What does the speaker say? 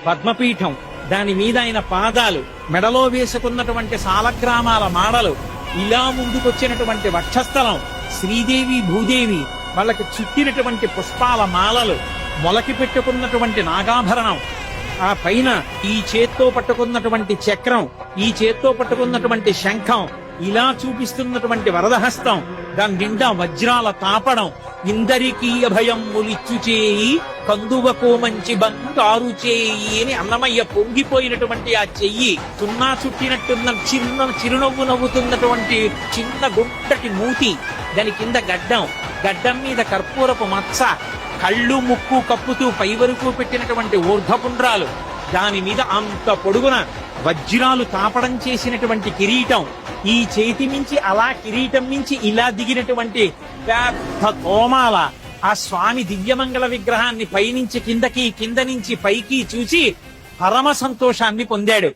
పద్మపీఠం, దాని మీద ఆయన పాదాలు, మెడలో వేసుకున్నటువంటి సాలగ్రామాల మాడలు, ఇలా ముందుకొచ్చినటువంటి వక్షస్థలం, శ్రీదేవి భూదేవి వాళ్ళకి చుట్టినటువంటి పుష్పాల మాలలు, మొలకి పెట్టుకున్నటువంటి నాగాభరణం, ఆ పైన ఈ చేత్తో పట్టుకున్నటువంటి చక్రం, ఈ చేత్తో పట్టుకున్నటువంటి శంఖం, ఇలా చూపిస్తున్నటువంటి వరదహస్తం, దాని నిండా వజ్రాల తాపడం, ఇందరికీ అభయం ములిచ్చు చేయి కందువకో మంచి బంగారు చేయి అని అన్నమయ్య పొంగిపోయినటువంటి ఆ చెయ్యి, చున్నా చుట్టినట్టున్న చిరునవ్వు నవ్వుతున్నటువంటి చిన్న గుంటటి మూతి, దాని కింద గడ్డం మీద కర్పూరపు మచ్చ, కళ్ళు ముక్కు కప్పుతూ పై వరకు పెట్టినటువంటి ఊర్ధపుండ్రాలు, దాని మీద అంత పొడుగున వజ్రాలు తాపడం చేసినటువంటి కిరీటం, ఈ చేతి మించి అలా కిరీటం మించి ఇలా దిగినటువంటి పెద్ద తోమాల, ఆ స్వామి దివ్యమంగళ విగ్రహాన్ని పైనుంచి కిందకి, కింద నుంచి పైకి చూసి పరమ సంతోషాన్ని పొందాడు.